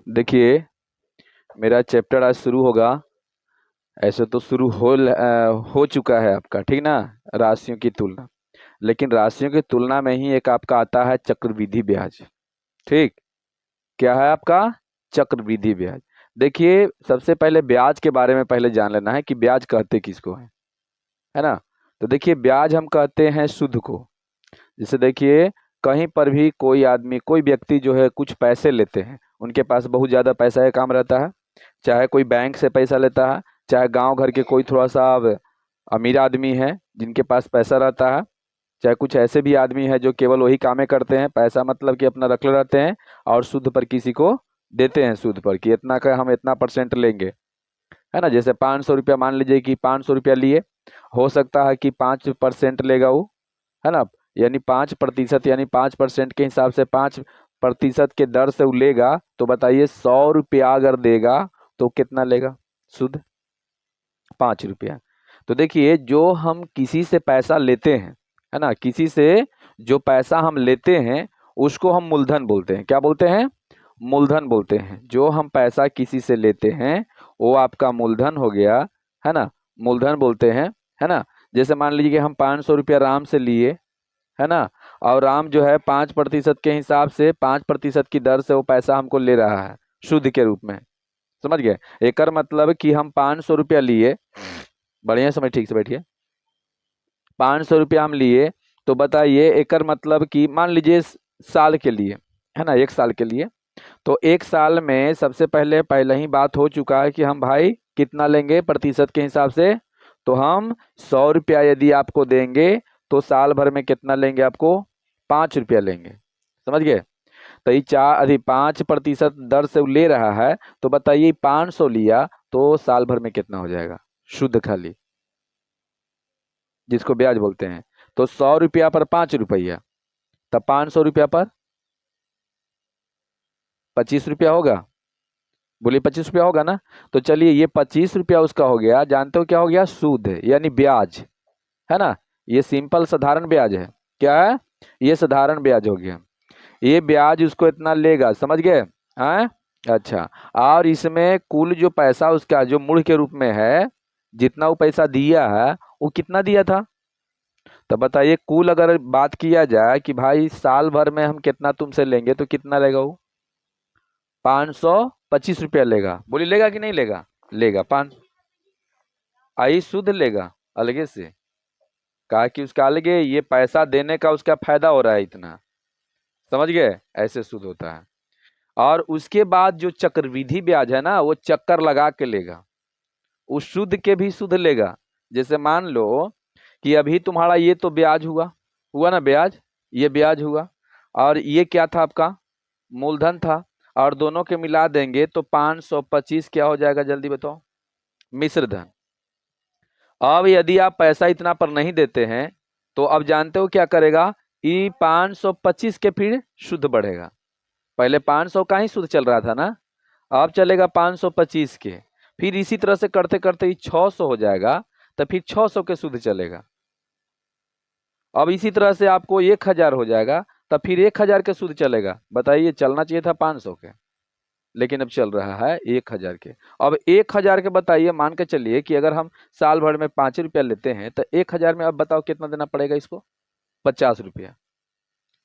देखिए, मेरा चैप्टर आज शुरू होगा। ऐसे तो शुरू हो चुका है आपका, ठीक ना। राशियों की तुलना, लेकिन राशियों की तुलना में ही एक आपका आता है चक्रवृद्धि ब्याज। ठीक, क्या है आपका? चक्रवृद्धि ब्याज। देखिए, सबसे पहले ब्याज के बारे में पहले जान लेना है कि ब्याज कहते किसको है ना। तो देखिए, ब्याज हम कहते हैं सूद को। जैसे देखिए, कहीं पर भी कोई आदमी, कोई व्यक्ति जो है कुछ पैसे लेते हैं, उनके पास बहुत ज़्यादा पैसा का काम रहता है। चाहे कोई बैंक से पैसा लेता है, चाहे गांव घर के कोई थोड़ा सा अमीर आदमी है जिनके पास पैसा रहता है, चाहे कुछ ऐसे भी आदमी है जो केवल वही कामें करते हैं, पैसा मतलब कि अपना रखे रहते हैं और सूद पर किसी को देते हैं, सूद पर कि इतना का हम इतना परसेंट लेंगे, है ना। जैसे 500 रुपया, मान लीजिए कि 500 रुपया लिए, हो सकता है कि 5% लेगा वो, है ना। यानी 5%, यानी 5% के हिसाब से 5% के दर से वो लेगा। तो बताइए, 100 रुपया अगर देगा तो कितना लेगा शुद्ध? 5 रुपया। तो देखिए, जो हम किसी से पैसा लेते हैं, है ना, किसी से जो पैसा हम लेते हैं उसको हम मूलधन बोलते हैं। क्या बोलते हैं? मूलधन बोलते हैं। जो हम पैसा किसी से लेते हैं वो आपका मूलधन हो गया, है ना। मूलधन बोलते हैं, है ना। जैसे मान लीजिए कि हम 500 रुपया राम से लिए, है ना, और राम जो है 5% के हिसाब से, 5% की दर से वो पैसा हमको ले रहा है शुद्ध के रूप में। समझ गए? एकर मतलब कि हम 500 रुपया लिए, बढ़िया समय, ठीक से बैठिए। 500 रुपया हम लिए, तो बताइए एकर मतलब कि मान लीजिए साल के लिए, है ना, 1 साल के लिए। तो 1 साल में सबसे पहले पहले ही बात हो चुका है कि हम भाई कितना लेंगे प्रतिशत के हिसाब से। तो हम 100 रुपया यदि आपको देंगे तो साल भर में कितना लेंगे? आपको 5 रुपया लेंगे। समझ गए? तो ये 5% दर से वो ले रहा है। तो बताइए, 500 लिया तो साल भर में कितना हो जाएगा शुद्ध खाली, जिसको ब्याज बोलते हैं। तो 100 रुपया पर 5 रुपया, तब 500 रुपया पर 25 रुपया होगा। बोलिए, 25 रुपया होगा ना। तो चलिए, ये 25 रुपया उसका हो गया। जानते हो क्या हो गया? सूद, यानी ब्याज, है ना। ये सिंपल साधारण ब्याज है। क्या है? ये साधारण ब्याज हो गया। ये ब्याज उसको इतना लेगा, समझ गए? हैं? अच्छा, और इसमें कुल जो पैसा उसका जो मूल के रूप में है, जितना वो पैसा दिया है, वो कितना दिया था? तो बताइए, कुल अगर बात किया जाए कि भाई साल भर में हम कितना तुमसे लेंगे, तो कितना लेगा वो? 525 रुपया लेगा। बोलिए, लेगा कि नहीं लेगा? लेगा। पाँच आई शुद्ध लेगा अलगे से। कहा कि उसका अलगे ये पैसा देने का उसका फायदा हो रहा है इतना। समझ गए? ऐसे शुद्ध होता है। और उसके बाद जो चक्रवृद्धि ब्याज है ना, वो चक्कर लगा के लेगा, उस शुद्ध के भी शुद्ध लेगा। जैसे मान लो कि अभी तुम्हारा ये तो ब्याज हुआ, हुआ ना ब्याज, ये ब्याज हुआ, और ये क्या था आपका? मूलधन था। और दोनों के मिला देंगे तो 525 क्या हो जाएगा? जल्दी बताओ। मिश्र धन। अब यदि आप पैसा इतना पर नहीं देते हैं, तो अब जानते हो क्या करेगा? ये 525 के फिर शुद्ध बढ़ेगा। पहले 500 का ही शुद्ध चल रहा था ना, अब चलेगा 525 के। फिर इसी तरह से करते करते ये 600 हो जाएगा, तो फिर 600 के शुद्ध चलेगा। अब इसी तरह से आपको 1000 हो जाएगा, तब फिर 1000 के शुद्ध चलेगा। बताइए, चलना चाहिए था 500 के, लेकिन अब चल रहा है 1000 के। अब 1000 के बताइए, मान के चलिए कि अगर हम साल भर में 5 रुपया लेते हैं, तो 1000 में अब बताओ कितना देना पड़ेगा इसको? 50 रुपया।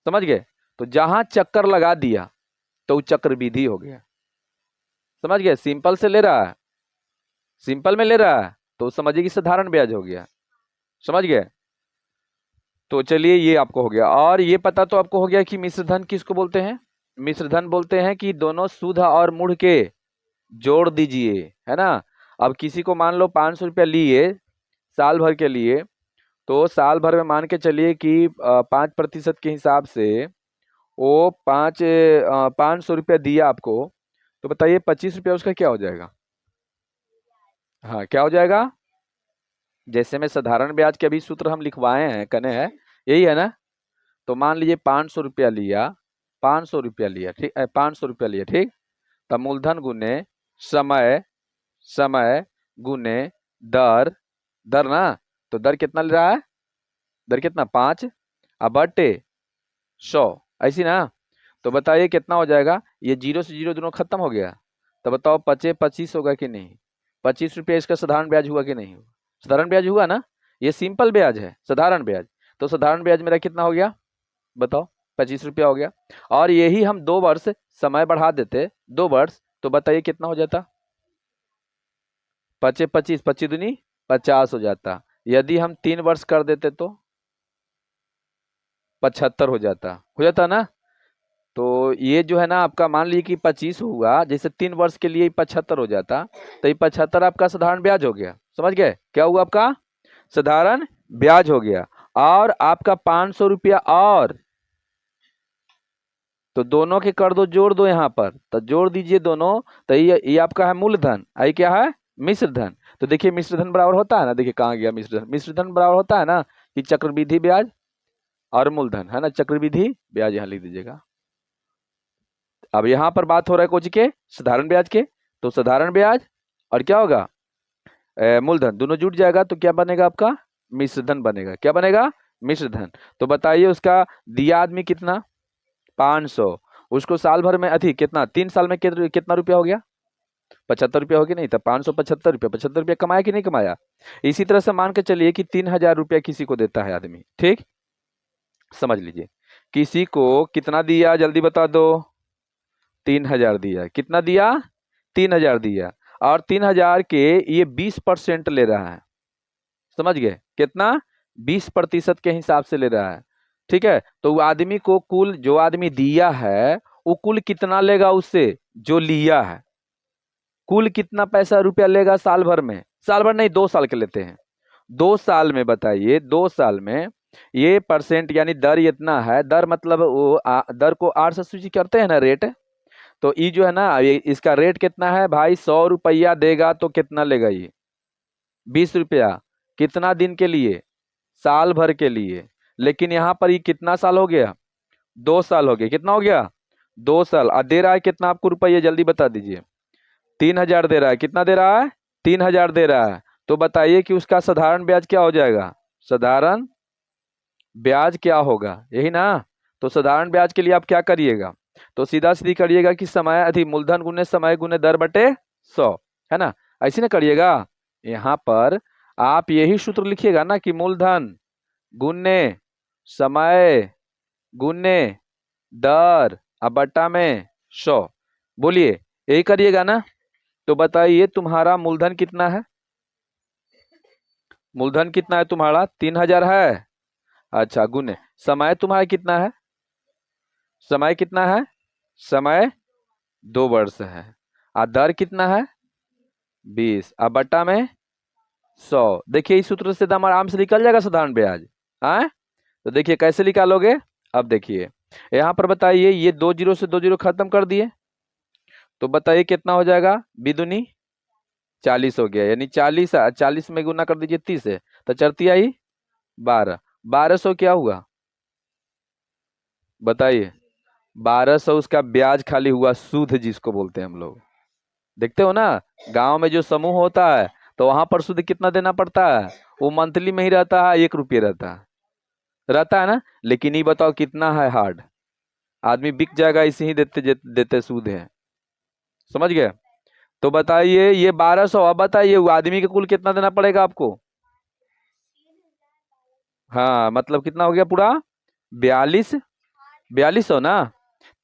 समझ गए? तो जहां चक्कर लगा दिया तो वो चक्रवृद्धि हो गया। समझ गए? सिंपल से ले रहा है, सिंपल में ले रहा है, तो समझिए कि साधारण ब्याज हो गया। समझ गए? तो चलिए, ये आपको हो गया। और ये पता तो आपको हो गया कि मिश्र धन किसको बोलते हैं। मिश्र धन बोलते हैं कि दोनों शुद्ध और मूढ़ के जोड़ दीजिए, है ना। अब किसी को मान लो 500 रुपया लिए साल भर के लिए, तो साल भर में मान के चलिए कि 5% के हिसाब से वो 500 रुपया दिया आपको। तो बताइए, 25 रुपया उसका क्या हो जाएगा? हाँ, क्या हो जाएगा? जैसे में साधारण ब्याज के अभी सूत्र हम लिखवाए हैं, कने हैं, यही है ना। तो मान लीजिए 500 रुपया लिया, 500 रुपया लिया, ठीक है, 500 रुपया लिया, ठीक। तब मूलधन गुने समय, समय गुने दर, दर ना। तो दर कितना ले रहा है? दर कितना? 5 अब बटे 100, ऐसी ना। तो बताइए कितना हो जाएगा। ये जीरो से जीरो दोनों खत्म हो गया, तो बताओ 25 होगा कि नहीं। 25 रुपया इसका साधारण ब्याज हुआ कि नहीं हुआ। साधारण ब्याज हुआ ना, ये सिंपल ब्याज है, साधारण ब्याज। तो साधारण ब्याज मेरा कितना हो गया बताओ, 25 रुपया हो गया। और यही हम 2 वर्ष समय बढ़ा देते, 2 वर्ष, तो बताइए कितना हो जाता। 25 25 दूनी 50 हो जाता। यदि हम 3 वर्ष कर देते तो 75 हो जाता ना। तो ये जो है ना आपका, मान लीजिए कि 25 हुआ, जैसे 3 वर्ष के लिए 75 हो जाता, तो ये 75 आपका साधारण ब्याज हो गया। समझ गए, क्या हुआ आपका साधारण ब्याज हो गया। और आपका 500 रुपया और, तो दोनों के कर दो, जोड़ दो यहाँ पर, तो जोड़ दीजिए दोनों। तो ये आपका है मूलधन, आई क्या है मिश्र धन। तो देखिए मिश्र धन बराबर होता है ना, देखिए कहाँ गया मिश्र धन। मिश्र धन बराबर होता है ना कि चक्रवृद्धि ब्याज और मूलधन, है ना, चक्रवृद्धि ब्याज यहाँ लिख दीजिएगा। अब यहाँ पर बात हो रहा है कुछ के साधारण ब्याज के, तो साधारण ब्याज और क्या होगा मूलधन दोनों जुट जाएगा, तो क्या बनेगा आपका मिश्र धन बनेगा। क्या बनेगा मिश्र धन। तो बताइए उसका दिया आदमी कितना 500, उसको साल भर में अधिक कितना 3 साल में कितना रुपया हो गया 75 रुपया हो गया। नहीं तो 575 रुपया, 75 रुपया कमाया कि नहीं कमाया। इसी तरह से मान के चलिए कि 3000 रुपया किसी को देता है आदमी, ठीक, समझ लीजिए किसी को कितना दिया जल्दी बता दो, 3000 दिया। कितना दिया 3000 दिया, और 3000 के ये 20% ले रहा है। समझ गए कितना 20% के हिसाब से ले रहा है। ठीक है, तो वो आदमी को कुल, जो आदमी दिया है वो कुल कितना लेगा उससे जो लिया है, कुल कितना पैसा रुपया लेगा साल भर में। साल भर नहीं, 2 साल के लेते हैं। 2 साल में बताइए, 2 साल में ये परसेंट यानी दर इतना है, दर मतलब वो दर को 8 से सूची करते हैं ना रेट। तो ये जो है ना, ये इसका रेट कितना है भाई, 100 रुपया देगा तो कितना लेगा ये 20 रुपया। कितना दिन के लिए, साल भर के लिए। लेकिन यहाँ पर ये कितना साल हो गया 2 साल हो गया। कितना हो गया 2 साल। और दे रहा है कितना आपको रुपया जल्दी बता दीजिए। 3000 दे रहा है। कितना दे रहा है 3000 दे रहा है। तो बताइए कि उसका साधारण ब्याज क्या हो जाएगा, साधारण ब्याज क्या होगा, यही ना। तो साधारण ब्याज के लिए आप क्या करिएगा, तो सीधा सीधी करिएगा कि समय अधिक मूलधन गुने समय गुने दर बटे 100, है ना, ऐसे ना करिएगा। यहाँ पर आप यही सूत्र लिखिएगा ना कि मूलधन गुने समय गुने दर अब बट्टा में 100, बोलिए यही करिएगा ना। तो बताइए तुम्हारा मूलधन कितना है, मूलधन कितना है तुम्हारा 3000 है। अच्छा, गुने समय तुम्हारा कितना है, समय कितना है, समय 2 वर्ष है। और दर कितना है 20, अब बट्टा में 100। देखिए इस सूत्र से दाम आराम से निकल जाएगा साधारण ब्याज। हाँ, तो देखिए कैसे निकालोगे। अब देखिए यहाँ पर बताइए, ये 2 जीरो से 2 जीरो खत्म कर दिए, तो बताइए कितना हो जाएगा, बिदुनी 40 हो गया। यानी 40 में गुना कर दीजिए 30 से, तो चरती आई 12, 1200 क्या हुआ बताइए। 1200 उसका ब्याज खाली हुआ, सूद जिसको बोलते हैं हम लोग। देखते हो ना, गांव में जो समूह होता है तो वहां पर सूद कितना देना पड़ता है, वो मंथली में ही रहता है, 1 रुपये रहता है ना। लेकिन ये बताओ कितना है हार्ड, आदमी बिक जाएगा इसे ही देते देते सूद है। समझ गए। तो बताइए ये 1200, अब बताइए वो आदमी के कुल कितना देना पड़ेगा आपको। हाँ मतलब कितना हो गया पूरा 4200 ना।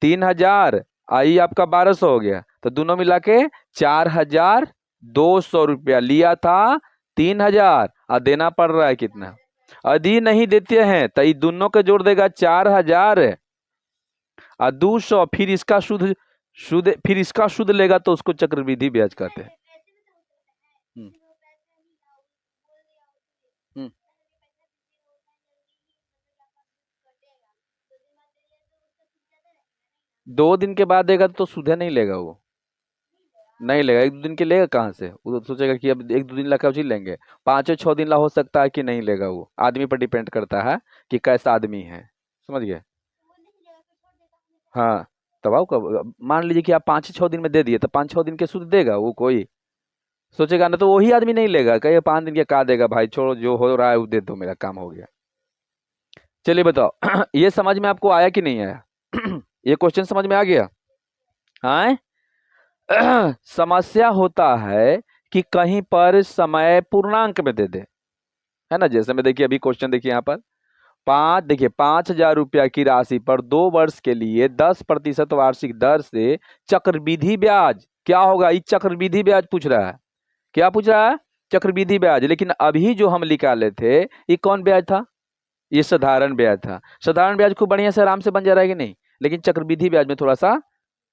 3000 आई आपका 1200 हो गया, तो दोनों मिला के 4200 रुपया लिया था। 3000 और देना पड़ रहा है कितना, यदि नहीं देते हैं तो ये दोनों के जोड़ देगा 4000 और 200, फिर इसका शुद्ध शुद्ध फिर इसका शुद्ध लेगा तो उसको चक्रवृद्धि ब्याज कहते हैं। हम्म, हम्म। 2 दिन के बाद देगा तो सुधे नहीं लेगा वो, नहीं लेगा। 1-2 दिन के लेगा कहाँ से, वो तो सोचेगा कि अब 1-2 दिन ला का चीज लेंगे। 5 या 6 दिन ला हो सकता है कि नहीं लेगा, वो आदमी पर डिपेंड करता है कि कैसा आदमी है। समझ गए। हाँ, तब आओ कब, मान लीजिए कि आप 5 या 6 दिन में दे दिए, तो 5-6 दिन के शुद्ध देगा वो कोई, सोचेगा ना तो वही आदमी नहीं लेगा, कहे 5 दिन के का देगा भाई, छोड़ो जो हो रहा है वो दे दो, मेरा काम हो गया। चलिए बताओ ये समझ में आपको आया कि नहीं आया ये क्वेश्चन समझ में आ गया? हाँ समस्या होता है कि कहीं पर समय पूर्णांक में दे दे, है ना। जैसे में देखिए अभी क्वेश्चन देखिए यहाँ पर देखिए 5,000 रुपया की राशि पर 2 वर्ष के लिए 10% वार्षिक दर से चक्रवृद्धि ब्याज क्या होगा, ये चक्रवृद्धि ब्याज पूछ रहा है। क्या पूछ रहा है? चक्रवृद्धि ब्याज। लेकिन अभी जो हम निकाले थे ये कौन ब्याज था? ये साधारण ब्याज था। साधारण ब्याज खूब बढ़िया से आराम से बन जा रहा है कि नहीं, लेकिन चक्रवृद्धि ब्याज में थोड़ा सा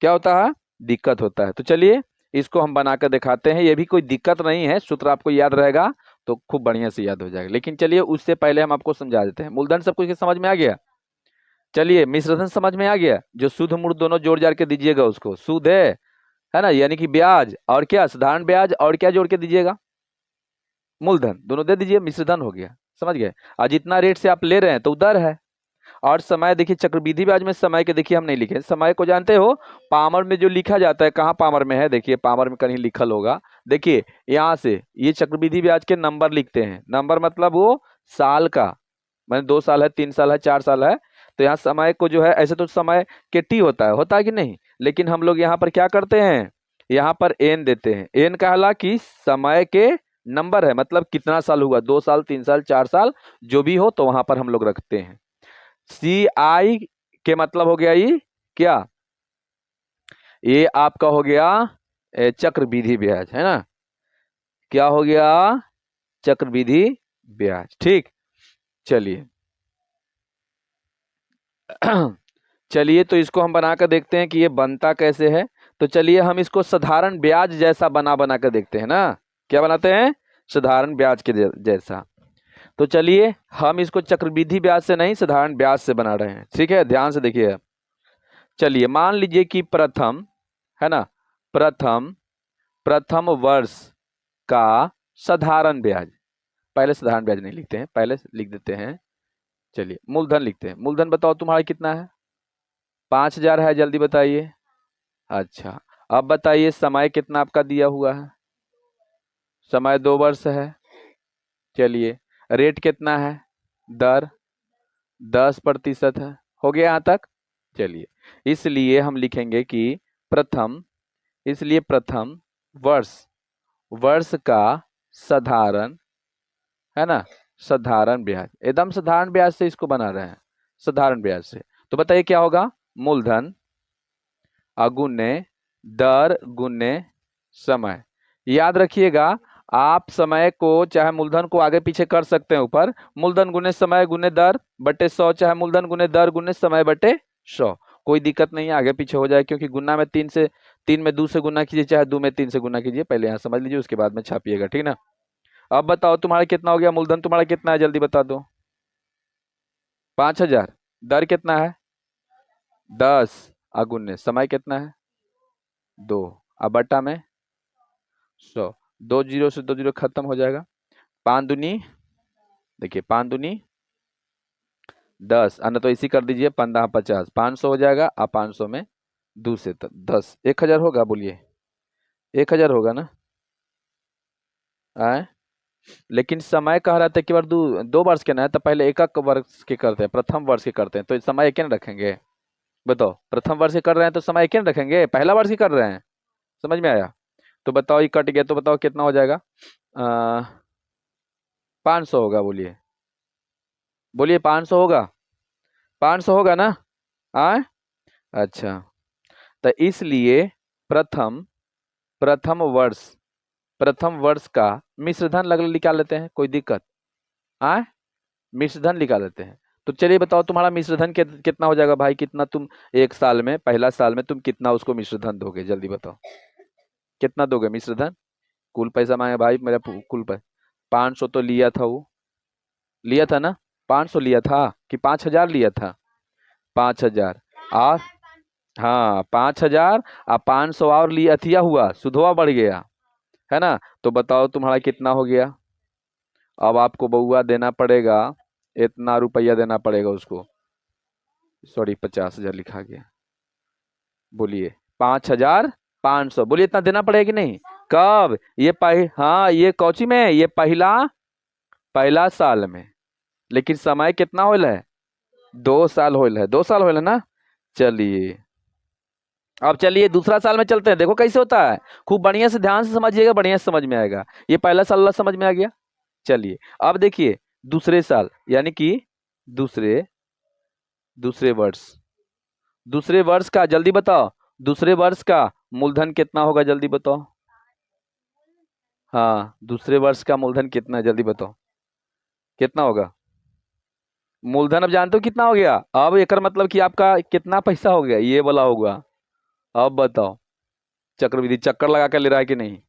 क्या होता है, दिक्कत होता है। तो चलिए इसको हम बनाकर दिखाते हैं। ये भी कोई दिक्कत नहीं है, सूत्र आपको याद रहेगा तो खूब बढ़िया से याद हो जाएगा। लेकिन चलिए उससे पहले हम आपको समझा देते हैं। मूलधन सब कुछ समझ में आ गया? चलिए मिश्रधन समझ में आ गया? जो शुद्ध मूर्ध दोनों जोड़ जाड़ के दीजिएगा उसको, शुद्ध है ना, यानी कि ब्याज और क्या साधारण ब्याज और क्या जोड़ के दीजिएगा, मूलधन, दोनों दे दीजिए, मिश्रधन हो गया। समझ गए? और जितना रेट से आप ले रहे हैं तो दर है। और समय देखिए चक्रवृद्धि ब्याज में समय के देखिए हम नहीं लिखे, समय को जानते हो पामर में जो लिखा जाता है, कहाँ पामर में है, देखिए पामर में कहीं लिखल होगा। देखिए यहाँ से ये चक्रवृद्धि ब्याज के नंबर लिखते हैं। नंबर मतलब वो साल का, मैंने 2 साल है, 3 साल है, 4 साल है। तो यहाँ समय को जो है, ऐसे तो समय के टी होता है कि नहीं, लेकिन हम लोग यहाँ पर क्या करते हैं, यहाँ पर एन देते हैं। एन कहला कि समय के नंबर है, मतलब कितना साल हुआ, 2 साल, 3 साल, 4 साल, जो भी हो तो वहां पर हम लोग रखते हैं। सी आई के मतलब हो गया ये क्या, ये आपका हो गया चक्रवृद्धि ब्याज, है ना। क्या हो गया? चक्रवृद्धि ब्याज। ठीक, चलिए चलिए तो इसको हम बनाकर देखते हैं कि ये बनता कैसे है। तो चलिए हम इसको साधारण ब्याज जैसा बना कर देखते हैं ना। क्या बनाते हैं? साधारण ब्याज के जैसा। तो चलिए हम इसको चक्रवृद्धि ब्याज से नहीं, साधारण ब्याज से बना रहे हैं। ठीक है, ध्यान से देखिए। चलिए मान लीजिए कि प्रथम, है ना, प्रथम वर्ष का साधारण ब्याज, पहले साधारण ब्याज नहीं लिखते हैं, पहले लिख देते हैं। चलिए मूलधन लिखते हैं। मूलधन बताओ तुम्हारा कितना है? 5,000 है, जल्दी बताइए। अच्छा, अब बताइए समय कितना आपका दिया हुआ है? समय 2 वर्ष है। चलिए रेट कितना है? दर 10% है। हो गया यहाँ तक? चलिए इसलिए हम लिखेंगे कि प्रथम, इसलिए प्रथम वर्ष का साधारण, है ना, साधारण ब्याज, एकदम साधारण ब्याज से इसको बना रहे हैं, साधारण ब्याज से। तो बताइए क्या होगा? मूलधन अगुने दर गुने समय। याद रखिएगा आप समय को चाहे मूलधन को आगे पीछे कर सकते हैं ऊपर, मूलधन गुने समय गुने दर बटे 100, चाहे मूलधन गुने दर गुने समय बटे 100, कोई दिक्कत नहीं है, आगे पीछे हो जाए, क्योंकि गुना में 3 में 2 से गुना कीजिए, चाहे 2 में 3 से गुना कीजिए। पहले यहाँ समझ लीजिए, उसके बाद में छापिएगा, ठीक ना। अब बताओ तुम्हारा कितना हो गया? मूलधन तुम्हारा कितना है, जल्दी बता दो। 5,000। दर कितना है? 10 अगुने समय कितना है? 2, अब बटा में 100, 2 जीरो से 2 जीरो खत्म हो जाएगा। 5 दूनी, देखिए 5 दूनी 10, अन्य तो इसी कर दीजिए, 15 50, 500 हो जाएगा। अब 500 में 2 से 10, 1,000 होगा, बोलिए 1,000 होगा ना। आए लेकिन समय कह रहा था कि बार 2 वर्ष के ना है, तो पहले एक वर्ष के करते हैं, प्रथम वर्ष के करते हैं, तो समय एक रखेंगे। बताओ प्रथम वर्ष के कर रहे हैं तो समय एक रखेंगे, पहला वर्ष के कर रहे हैं। समझ में आया? तो बताओ ये कट गया, तो बताओ कितना हो जाएगा? 500 होगा, बोलिए बोलिए 500 होगा, 500 होगा ना। आए अच्छा, तो इसलिए प्रथम प्रथम वर्ष का मिश्रधन लग निकाल लेते हैं, कोई दिक्कत? आए मिश्रधन निकाल लेते हैं। तो चलिए बताओ तुम्हारा मिश्रधन कितना हो जाएगा भाई, कितना तुम एक साल में, पहला साल में तुम कितना उसको मिश्रधन दोगे, जल्दी बताओ कितना दोगे मिश्रधन? कुल पैसा मांगे भाई मेरा, कुल पैसा 500 तो लिया था, वो लिया था ना, 500 लिया था कि 5,000 लिया था? 5,000 और हाँ 5,000 और 500 और लिया, अथिया हुआ, सुधवा बढ़ गया, है ना। तो बताओ तुम्हारा कितना हो गया? अब आपको बउआ देना पड़ेगा, इतना रुपया देना पड़ेगा उसको, सॉरी 50,000 लिखा गया, बोलिए 5,500, बोलिए इतना देना पड़ेगा कि नहीं? कब? ये हाँ ये कौची में, ये पहला साल में। लेकिन समय कितना होल है? 2 साल होल है, 2 साल होल है ना। चलिए अब चलिए दूसरा साल में चलते हैं, देखो कैसे होता है, खूब बढ़िया से ध्यान से समझिएगा, बढ़िया से समझ में आएगा। ये पहला साल समझ में आ गया। चलिए अब देखिए दूसरे साल यानी कि दूसरे दूसरे वर्ष, दूसरे वर्ष का जल्दी बताओ, दूसरे वर्ष का मूलधन कितना होगा जल्दी बताओ। हाँ दूसरे वर्ष का मूलधन कितना है जल्दी बताओ, कितना होगा मूलधन? अब जानते हो कितना हो गया, अब एक मतलब कि आपका कितना पैसा हो गया ये बोला होगा। अब बताओ चक्रवृद्धि चक्कर लगा कर ले रहा है कि नहीं?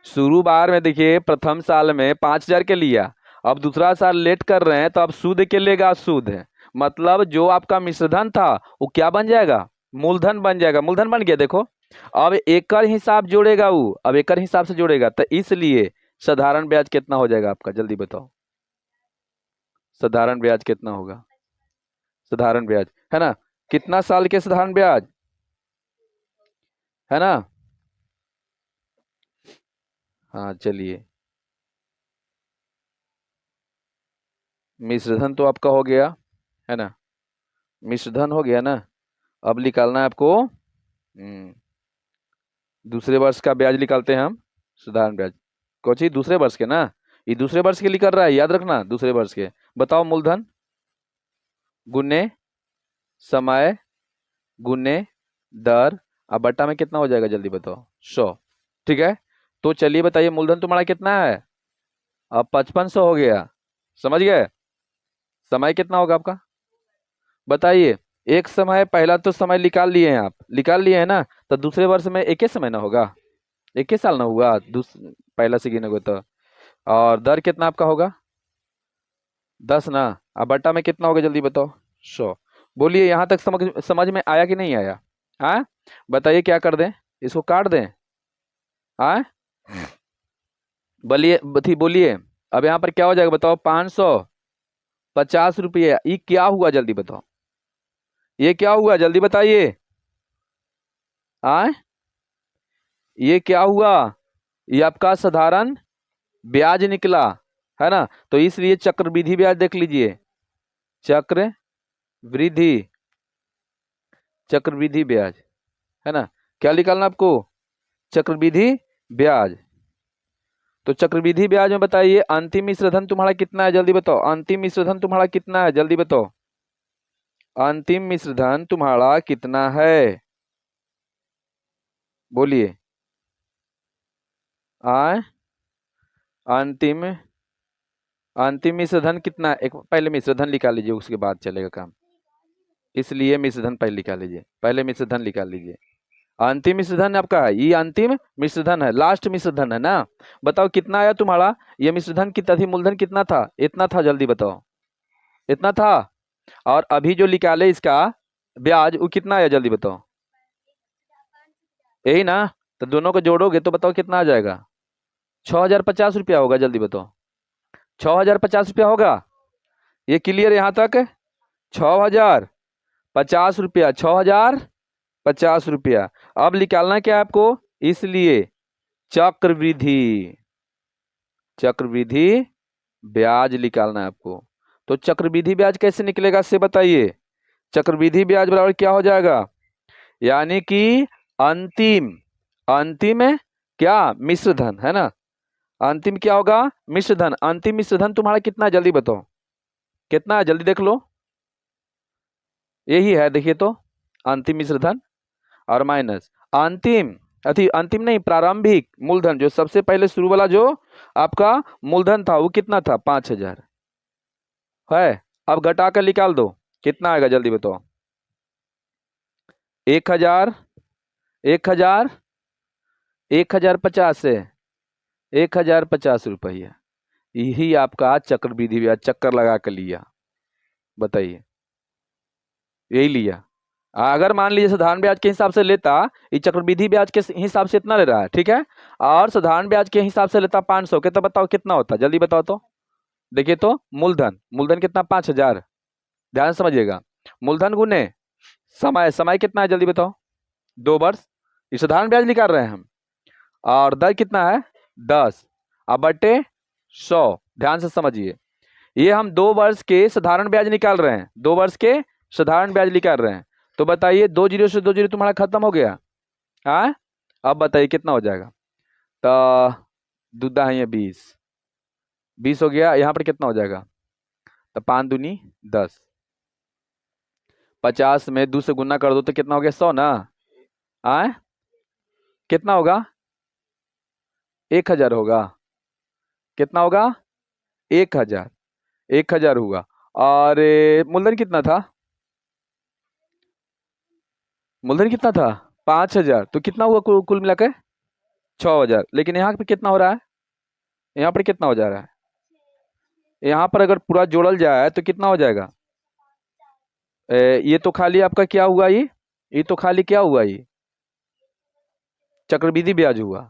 शुरू बार में देखिए प्रथम साल में 5,000 के लिया, अब दूसरा साल लेट कर रहे हैं तो अब सूद के लेगा, सूद है मतलब जो आपका मिश्रधन था वो क्या बन जाएगा, मूलधन बन जाएगा। मूलधन बन गया देखो। अब एकड़ हिसाब जोड़ेगा वो, अब एकड़ हिसाब से जोड़ेगा तो इसलिए साधारण ब्याज कितना हो जाएगा आपका जल्दी बताओ, साधारण ब्याज कितना होगा? साधारण ब्याज है ना, कितना साल के साधारण ब्याज है ना? हाँ चलिए मिश्रधन तो आपका हो गया है ना, मिश्रधन हो गया ना। अब निकालना है आपको दूसरे वर्ष का ब्याज निकालते हैं हम, साधारण ब्याज। कौन सी दूसरे वर्ष के ना, ये दूसरे वर्ष के लिए कर रहा है याद रखना, दूसरे वर्ष के। बताओ मूलधन गुने समय गुने दर, अब बट्टा में कितना हो जाएगा जल्दी बताओ, 100। ठीक है तो चलिए बताइए मूलधन तुम्हारा कितना है, अब 5500 हो गया, समझ गए? समय कितना होगा आपका बताइए। एक समय पहला तो समय निकाल लिए हैं आप, निकाल लिए हैं ना, तो दूसरे वर्ष में एक ही समय ना होगा, एक ही साल ना हुआ पहला से गिनोगे तो। और दर कितना आपका होगा 10 ना, अब बट्टा में कितना होगा जल्दी बताओ, 100। बोलिए यहाँ तक समझ में आया कि नहीं आया? हाँ बताइए क्या कर दें, इसको काट दें? हाँ बोलिए बथी बोलिए। अब यहाँ पर क्या हो जाएगा बताओ, 550 रुपये। ये क्या हुआ जल्दी बताओ, ये क्या हुआ जल्दी बताइए। हाँ ये क्या हुआ, ये आपका साधारण ब्याज निकला है ना, तो इसलिए चक्रवृद्धि ब्याज देख लीजिए, चक्र वृद्धि, चक्रवृद्धि ब्याज है ना। क्या निकालना आपको, चक्रवृद्धि ब्याज। तो चक्रवृद्धि ब्याज में बताइए अंतिम मिश्रधन तुम्हारा कितना है जल्दी बताओ, अंतिम मिश्रधन तुम्हारा कितना है जल्दी बताओ, अंतिम मिश्रधन तुम्हारा कितना है बोलिए। आय अंतिम अंतिम मिश्रधन कितना है? एक पहले मिश्रधन निकाल लीजिए उसके बाद चलेगा काम, इसलिए मिश्रधन पहले निकाल लीजिए, पहले मिश्रधन निकाल लीजिए। अंतिम मिश्रधन आपका है, ये अंतिम मिश्रधन है, लास्ट मिश्रधन है ना। बताओ कितना आया तुम्हारा, ये मिश्रधन कितना थी, मूलधन कितना था, इतना था जल्दी बताओ, इतना था। और अभी जो निकाले इसका ब्याज वो कितना आया जल्दी बताओ, यही ना। तो दोनों को जोड़ोगे तो बताओ कितना आ जाएगा, 6,050 रुपया होगा जल्दी बताओ, 6,050 रुपया होगा। ये क्लियर यहाँ तक, 6,050 रुपया, 6,050 रुपया। अब निकालना क्या है आपको, इसलिए चक्रवृद्धि, चक्रवृद्धि ब्याज निकालना है आपको। तो चक्रवृद्धि ब्याज कैसे निकलेगा से बताइए, चक्रवृद्धि ब्याज बराबर क्या हो जाएगा, यानी कि अंतिम, अंतिम है क्या मिश्रधन है ना, अंतिम क्या होगा मिश्रधन, अंतिम मिश्रधन तुम्हारा कितना है जल्दी बताओ, कितना है जल्दी देख लो, यही है देखिए तो अंतिम मिश्रधन और माइनस अंतिम, अति अंतिम नहीं प्रारंभिक मूलधन, जो सबसे पहले शुरू वाला जो आपका मूलधन था वो कितना था 5,000 है। अब घटा कर निकाल दो कितना आएगा जल्दी बताओ, 1,000, 1,000, 1,050 से 1,050 रुपया, यही आपका चक्रवृद्धि ब्याज, चक्कर लगा कर लिया बताइए, यही लिया। अगर मान लीजिए साधारण ब्याज के हिसाब से लेता, ये चक्रवृद्धि ब्याज के हिसाब से इतना ले रहा है ठीक है, और साधारण ब्याज के हिसाब से लेता 500 के, तो बताओ कितना होता जल्दी बताओ तो। देखिए तो मूलधन, मूलधन कितना 5,000, ध्यान से समझिएगा, मूलधन गुने समय, समय कितना है जल्दी बताओ 2 वर्ष, ये साधारण ब्याज निकाल रहे हैं हम, और दर कितना है 10, अब बटे 100, ध्यान से समझिए। ये हम 2 वर्ष के साधारण ब्याज निकाल रहे हैं, 2 वर्ष के साधारण ब्याज निकाल रहे हैं। तो बताइए 2 जीरो से 2 जीरो तुम्हारा खत्म हो गया, हाँ, अब बताइए कितना हो जाएगा। तो दूधा है ये 20, 20 हो गया। यहाँ पर कितना हो जाएगा? तो 5 दूनी 10, 50 में 2 से गुना कर दो तो कितना हो गया? 100 ना। आए, कितना होगा? 1000 होगा। कितना होगा? 1000, 1000 हुआ। और मूलधन कितना था? मूलधन कितना था? 5000। तो कितना हुआ कुल मिलाकर? 6000। लेकिन यहाँ पे कितना हो रहा है? यहाँ पर कितना हो जा रहा है? यहाँ पर अगर पूरा जोड़ल जाए तो कितना हो जाएगा? ये तो खाली आपका क्या हुआ? ये तो खाली क्या हुआ? ये चक्रवृद्धि ब्याज हुआ,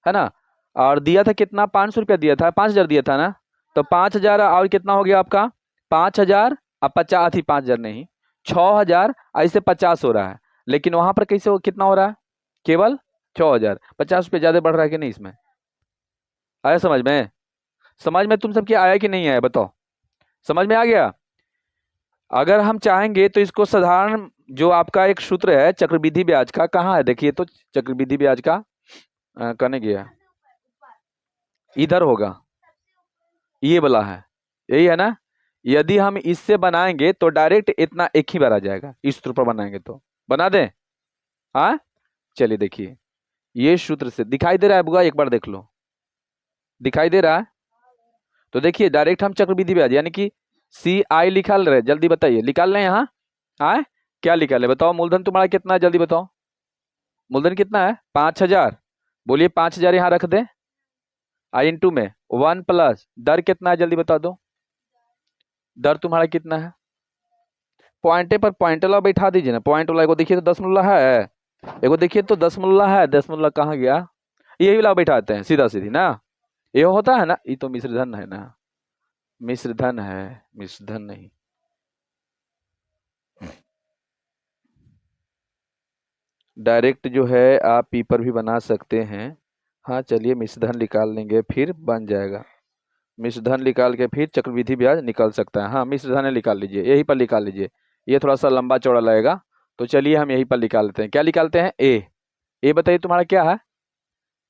है ना। और दिया था कितना? 500 रुपया दिया था, 5000 दिया था ना। तो 5000 और कितना हो गया आपका? 5000 अब 50 ही, 5000 नहीं, 6000 ऐसे 50 हो रहा है। लेकिन वहां पर कैसे कितना हो रहा है? केवल 6000। 50 रुपये ज्यादा बढ़ रहा है कि नहीं इसमें? आया समझ में? समझ में तुम सबके आया कि नहीं आया बताओ? समझ में आ गया? अगर हम चाहेंगे तो इसको साधारण, जो आपका एक सूत्र है चक्रवृद्धि ब्याज का, कहाँ है देखिए तो। चक्रवृद्धि ब्याज का कहने गया, इधर होगा, ये वाला है, यही है ना। यदि हम इससे बनाएंगे तो डायरेक्ट इतना एक ही बार आ जाएगा। इस सूत्र पर बनाएंगे तो बना दें। हाँ, चलिए देखिए, ये सूत्र से दिखाई दे रहा है बुआ? एक बार देख लो, दिखाई दे रहा है? तो देखिए डायरेक्ट हम चक्रवृद्धि ब्याज यानी कि CI निकाल रहे, जल्दी बताइए, निकाल रहे हैं यहाँ। हाँ, क्या निकाले बताओ? मूलधन तुम्हारा कितना है जल्दी बताओ? मूलधन कितना है? 5000। बोलिए 5000 यहाँ रख दें। आई इंटू में 1 प्लस दर कितना है जल्दी बता दो? दर तुम्हारा कितना है? पॉइंटे पर पॉइंट वाला बैठा दीजिए ना, पॉइंट वाला। एगो देखिए तो दशमलव है, एगो देखिए तो दशमलव है, दशमलव कहाँ गया? यही वाला बैठाते हैं सीधा सीधी ना। ये होता है ना, ये तो मिश्रधन है ना, मिश्रधन है, मिश्रधन नहीं। डायरेक्ट जो है आप पी पर भी बना सकते हैं। हाँ चलिए, मिश्रधन निकाल लेंगे फिर बन जाएगा। मिश्रधन निकाल के फिर चक्रवृद्धि ब्याज निकल सकता है। हाँ, मिश्रधन निकाल लीजिए, यही पर निकाल लीजिए। ये थोड़ा सा लंबा चौड़ा लगेगा, तो चलिए हम यही पर निकाल लेते हैं। क्या निकालते हैं? ए बताइए तुम्हारा क्या है?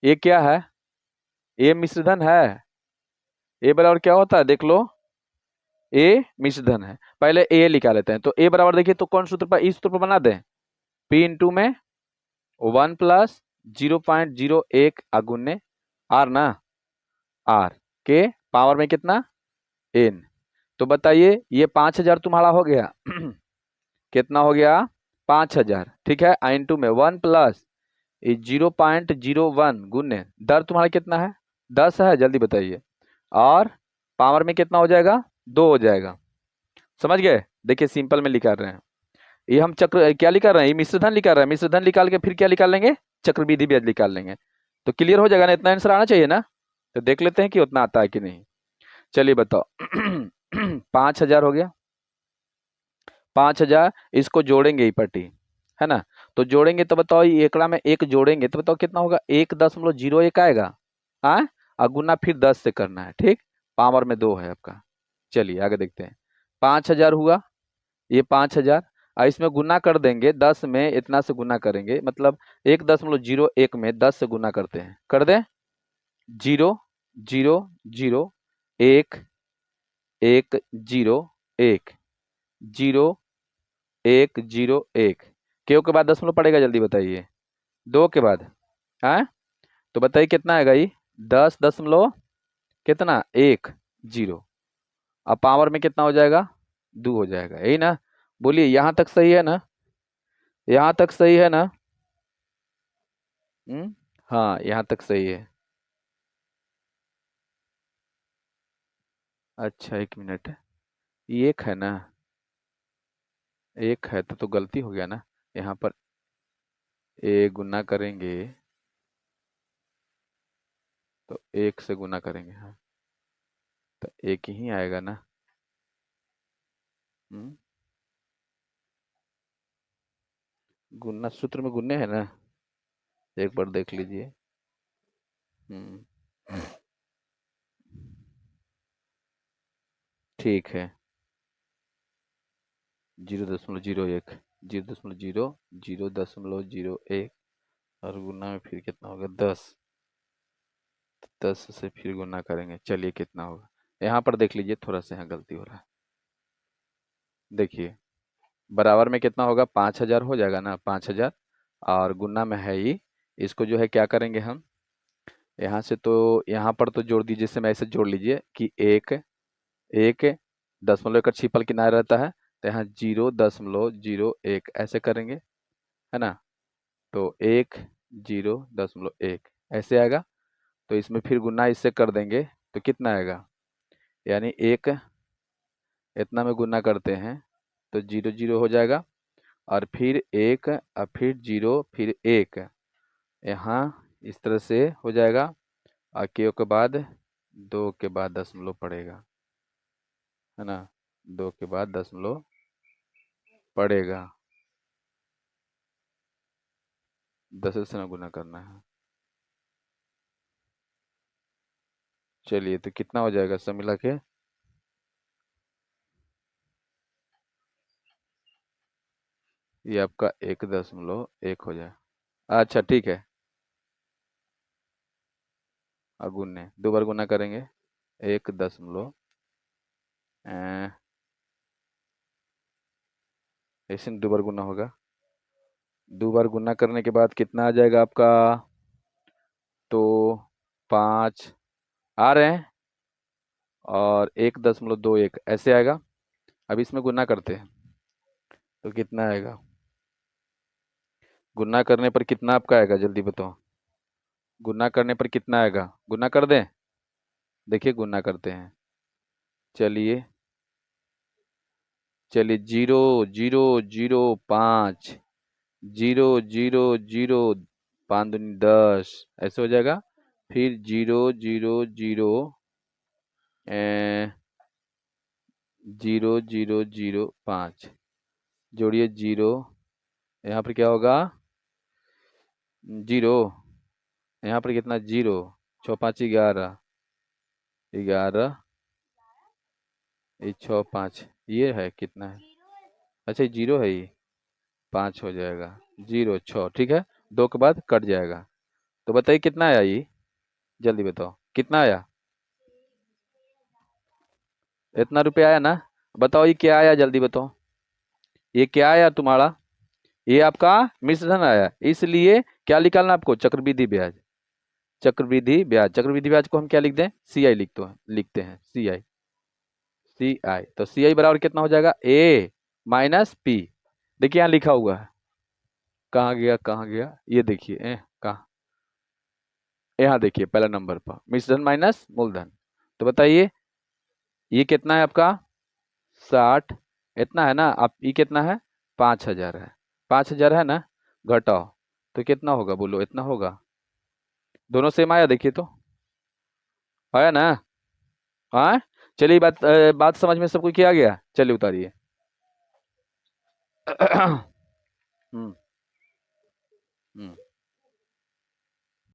ए क्या है? ए मिश्रधन है। ए बराबर क्या होता है देख लो? ए मिश्रधन है। पहले ए निकाल लेते हैं। तो ए बराबर देखिए तो कौन सूत्र पर, इस सूत्र पर बना दें। पी इंटू में 1 प्लस 0.01 अगुण्य आर ना, आर के पावर में कितना? एन। तो बताइए ये 5000 तुम्हारा हो गया। कितना हो गया? 5000। ठीक है, आई इंटू में 1 प्लस 0.01 गुण्य दर तुम्हारा कितना है? 10 है, जल्दी बताइए। और पावर में कितना हो जाएगा? 2 हो जाएगा। समझ गए? देखिए सिंपल में लिखा रहे हैं। ये हम चक्र क्या निकाल रहे हैं? ये मिश्रधन निकाल रहे हैं। मिश्रधन निकाल के फिर क्या निकाल लेंगे? चक्रवृद्धि ब्याज निकाल लेंगे। तो क्लियर हो जाएगा ना? इतना आंसर आना चाहिए ना। तो देख लेते हैं कि उतना आता है कि नहीं। चलिए बताओ। 5000 हो गया। 5000 इसको जोड़ेंगे ही पट्टी, है ना। तो जोड़ेंगे तो बताओ, ये एकड़ा में एक जोड़ेंगे तो बताओ कितना होगा? 1.01 आएगा। हाँ, और गुना फिर 10 से करना है, ठीक। पावर में 2 है आपका। चलिए आगे देखते हैं। 5000 हुआ, ये 5000, और इसमें गुना कर देंगे 10 में, इतना से गुना करेंगे, मतलब 1.01 में 10 से गुना करते हैं, कर दें। 0 0 0 1 1 0 1 0 1 0 1। क्यों के बाद दशमलव पड़ेगा जल्दी बताइए? 2 के बाद। हाँ, तो बताइए कितना आएगा ये? 10 दशमलव कितना? 1 0। अब पावर में कितना हो जाएगा? 2 हो जाएगा, यही ना। बोलिए यहाँ तक सही है ना? यहाँ तक सही है ना? हाँ, यहाँ तक सही है। अच्छा, 1 मिनट, ये एक है ना, एक है तो गलती हो गया ना। यहाँ पर ए गुना करेंगे तो 1 से गुना करेंगे, हाँ, तो एक ही आएगा ना। हम्म, गुना सूत्र में गुने है ना, एक बार देख लीजिए। हम्म, ठीक है। 0.01, 0.0, 0.01, और गुना में फिर कितना होगा 10, 10 से फिर गुना करेंगे, चलिए कितना होगा। यहाँ पर देख लीजिए, थोड़ा सा यहाँ गलती हो रहा है। देखिए बराबर में कितना होगा, 5,000 हो जाएगा ना, 5,000। और गुना में है ही, इसको जो है क्या करेंगे हम, यहाँ से तो यहाँ पर तो जोड़ दीजिए, इससे ऐसे जोड़ लीजिए कि एक एक दशमलव का छिपल किनारा रहता है, तो यहाँ 0.01 ऐसे करेंगे, है ना। तो 1 0.1 ऐसे आएगा। तो इसमें फिर गुना इससे कर देंगे तो कितना आएगा, यानी एक इतना में गुना करते हैं तो 0 0 हो जाएगा, और फिर एक, और फिर 0, फिर एक, यहाँ इस तरह से हो जाएगा। और के बाद 2 के बाद दशमलव पड़ेगा, है ना, 2 के बाद दशमलव पड़ेगा, 10 से ना गुना करना है। चलिए तो कितना हो जाएगा सब मिला के, ये आपका 1.1 हो जाए। अच्छा ठीक है, और गुने 2 बार गुना करेंगे, 1 दशमलव ऐसे 2 बार गुना होगा। 2 बार गुना करने के बाद कितना आ जाएगा आपका, तो 5 आ रहे हैं, और 1.21 ऐसे आएगा। अब इसमें गुना करते हैं तो कितना आएगा, गुना करने पर कितना आपका आएगा, जल्दी बताओ। गुना करने पर कितना आएगा, गुना कर दें, देखिए गुना करते हैं। चलिए चलिए, 0 0 0 5, 0 0 0, 5 दूनी 10 ऐसे हो जाएगा। फिर 0 0 0 0 5 जोड़िए 0, यहाँ पर क्या होगा, 0, यहाँ पर कितना, 0, 6 5 11, 11, ये 6 5, ये है कितना है, अच्छा ये 0 है, ये 5 हो जाएगा, 0 6, ठीक है। 2 के बाद कट जाएगा। तो बताइए कितना आया ये, जल्दी बताओ कितना आया, इतना रुपया आया ना। बताओ ये क्या आया, जल्दी बताओ, ये क्या आया तुम्हारा, ये आपका मिश्रण आया, इसलिए क्या निकालना आपको, चक्रवृद्धि ब्याज। चक्रवृद्धि ब्याज, चक्रवृद्धि ब्याज को हम क्या लिख दें, CI लिखते हैं CI। CI तो CI बराबर कितना हो जाएगा, A-P। देखिए यहाँ लिखा हुआ है, कहाँ गया कहाँ गया, ये देखिए कहाँ, यहाँ देखिए पहला नंबर पर मिश्रण माइनस मूलधन। तो बताइए ये कितना है आपका, 60, इतना है ना। आप ये कितना है, 5,000 है, 5,000 है ना, घटाओ तो कितना होगा, बोलो इतना होगा। दोनों सेम आया, देखिए तो आया ना। हाँ चलिए, बात समझ में सबको किया गया, चलिए उतारिए। हम्म